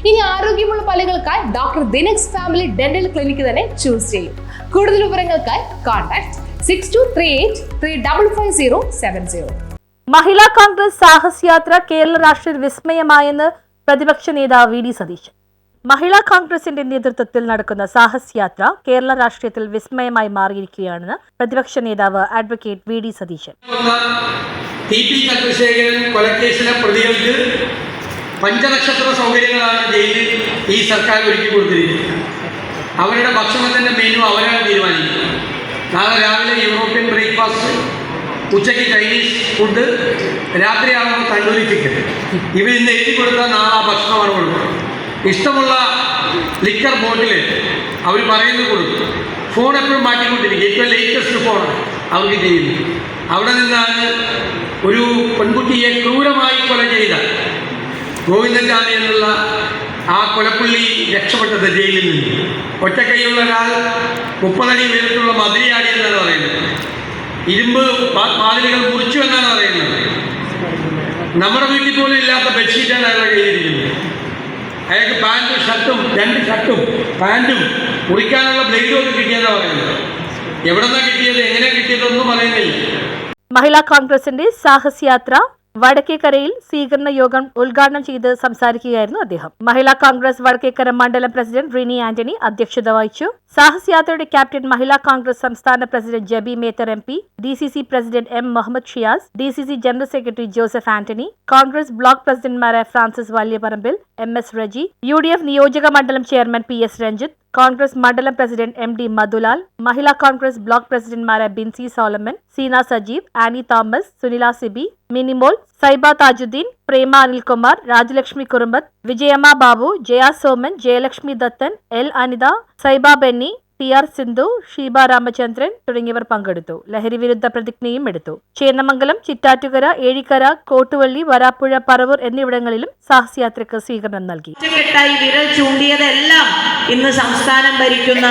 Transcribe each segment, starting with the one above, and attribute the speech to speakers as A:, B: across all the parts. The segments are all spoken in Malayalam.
A: ഇനി ആരോഗ്യമുള്ള പല്ലുകൾക്കായി ഡോക്ടർ ദിനക്സ് ഫാമിലി ഡെന്റൽ ക്ലിനിക്ക് തന്നെ ചൂസ് ചെയ്യും. കൂടുതൽ വിവരങ്ങൾക്കായി കോൺടാക്ട് 6238355070.
B: മഹിളാ കോൺഗ്രസ് സാഹസ് യാത്ര കേരള രാഷ്ട്രീയ വിസ്മയമായെന്ന് പ്രതിപക്ഷ നേതാവ് വി ഡി സതീശൻ. മഹിളാ കോൺഗ്രസിന്റെ നേതൃത്വത്തിൽ നടക്കുന്ന സാഹസ് യാത്ര കേരള രാഷ്ട്രീയത്തിൽ വിസ്മയമായി മാറിയിരിക്കുകയാണെന്ന് പ്രതിപക്ഷ നേതാവ് അഡ്വക്കേറ്റ് വി ഡി സതീശൻ.
C: കൊലക്കേസിലെ പ്രതികൾക്ക് പഞ്ചനക്ഷത്ര സൗകര്യങ്ങളാണ് ജയിലിൽ ഈ സർക്കാർ ഒരുക്കി കൊടുത്തിരിക്കുന്നത്. അവരുടെ ഭക്ഷണത്തിൻ്റെ മെനു അവരാണ് തീരുമാനിക്കുന്നത്. നാളെ രാവിലെ യൂറോപ്യൻ ബ്രേക്ക്ഫാസ്റ്റ്, ഉച്ചയ്ക്ക് ചൈനീസ് ഫുഡ്, രാത്രിയാകുമ്പോൾ തണ്ടൂരി ചിക്കൻ. ഇവരിന്ന് എഴുതി കൊടുത്താൽ നാളെ ആ ഭക്ഷണമാണ് കൊടുക്കുന്നത്. ഇഷ്ടമുള്ള ലിക്കർ ബോട്ടിൽ അവർ പറയുന്നത് കൊടുക്കും. ഫോൺ എപ്പോഴും മാറ്റിക്കൊണ്ടിരിക്കും. ഇപ്പോൾ ലേറ്റസ്റ്റ് ഫോണാണ് അവർക്ക് ചെയ്യുന്നത്. അവിടെ നിന്നാണ് ഒരു പെൺകുട്ടിയെ ക്രൂരമായി കൊല ചെയ്ത ഗോവിന്ദൻചാമി എന്നുള്ള ആ കൊലപ്പുള്ളി രക്ഷപ്പെട്ടത് ജയിലിൽ നിന്ന്. ഒറ്റക്കൈയുള്ള ഒരാൾ 30 അടി ഉയരത്തിലുള്ള മതിലിയാടി എന്നാണ് പറയുന്നത്. ഇരുമ്പ് വാതിലുകൾ മുറിച്ചു എന്നാണ് പറയുന്നത്. നമ്മുടെ വീട്ടിൽ പോലും ഇല്ലാത്ത ബെഡ്ഷീറ്റാണ് അയാളുടെ കയ്യിലിരിക്കുന്നത്. അയാൾക്ക് പാൻറ്റും ഷർട്ടും 2 ഷർട്ടും പാൻറ്റും മുറിക്കാനുള്ള ബ്ലേഡും ഒക്കെ കിട്ടിയെന്നാണ് പറയുന്നത്. എവിടെ നിന്നാണ് കിട്ടിയത്, എങ്ങനെ കിട്ടിയതൊന്നും പറയുന്നില്ല.
B: മഹിളാ കോൺഗ്രസിന്റെ സാഹസ് യാത്ര വടക്കേക്കരയിൽ സ്വീകരണ യോഗം ഉദ്ഘാടനം ചെയ്ത് സംസാരിക്കുകയായിരുന്നു അദ്ദേഹം. മഹിളാ കോൺഗ്രസ് വടക്കേക്കര മണ്ഡലം പ്രസിഡന്റ് റിനി ആന്റണി അധ്യക്ഷത വഹിച്ചു. സാഹസ് യാത്രയുടെ ക്യാപ്റ്റൻ മഹിളാ കോൺഗ്രസ് സംസ്ഥാന president Jebi Mather MP, DCC president M Muhammad Shiyas, DCC general secretary Joseph Antony, Congress block പ്രസിഡന്റ്മാരായ ഫ്രാൻസിസ് വാല്യപറമ്പിൽ, MS റജി, UDF നിയോജക മണ്ഡലം ചെയർമാൻ PS രഞ്ജിത്ത്, കോൺഗ്രസ് മണ്ഡലം president MD Madhulal, Mahila Congress block പ്രസിഡന്റ്മാരായ ബിൻസി സോളമൻ, സീന സജീവ്, ആനി തോമസ്, സുനില സിബി, മിനിമോൾ, സൈബ താജുദ്ദീൻ, പ്രേമ അനിൽകുമാർ, രാജലക്ഷ്മി കുറുമ്പത്ത്, വിജയമ്മ ബാബു, ജയ സോമൻ, ജയലക്ഷ്മി ദത്തൻ, L അനിത, സൈബ ബെന്നി, TR സിന്ധു, ഷീബ രാമചന്ദ്രൻ തുടങ്ങിയവർ പങ്കെടുത്തു. ലഹരി വിരുദ്ധ പ്രതിജ്ഞയും എടുത്തു. ചേന്നമംഗലം, ചിറ്റാറ്റുകര, ഏഴിക്കര, കോട്ടുവള്ളി, വരാപ്പുഴ, പറവൂർ എന്നിവിടങ്ങളിലും സാഹസ് യാത്രയ്ക്ക് സ്വീകരണം നൽകി.
D: വിരൽ ചൂണ്ടിയതെല്ലാം ഇന്ന് സംസ്ഥാനം ഭരിക്കുന്ന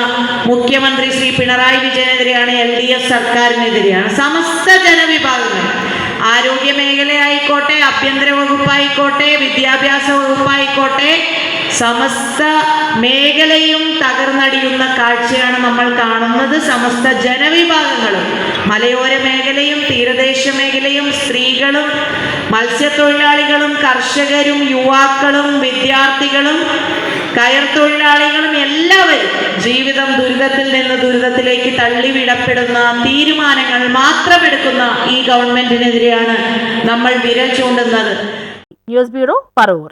D: മുഖ്യമന്ത്രി ശ്രീ പിണറായി വിജയനെതിരെയാണ്, LDF സർക്കാരിനെതിരെയാണ്. സമസ്ത ജനവിഭാഗങ്ങൾ, ആരോഗ്യ മേഖലയായിക്കോട്ടെ, ആഭ്യന്തര വകുപ്പായിക്കോട്ടെ, വിദ്യാഭ്യാസ വകുപ്പായിക്കോട്ടെ, സമസ്ത മേഖലയും തകർന്നടിയുന്ന കാഴ്ചയാണ് നമ്മൾ കാണുന്നത്. സമസ്ത ജനവിഭാഗങ്ങളും, മലയോര മേഖലയും തീരദേശ മേഖലയും, സ്ത്രീകളും മത്സ്യത്തൊഴിലാളികളും കർഷകരും യുവാക്കളും വിദ്യാർത്ഥികളും കയർ തൊഴിലാളികളും എല്ലാവരും ജീവിതം ദുരിതത്തിൽ നിന്ന് ദുരിതത്തിലേക്ക് തള്ളിവിടപ്പെടുന്ന തീരുമാനങ്ങൾ മാത്രമെടുക്കുന്ന ഈ ഗവൺമെന്റിനെതിരെയാണ് നമ്മൾ വിരൽ ചൂണ്ടുന്നത്.
B: News bureau, Paravur.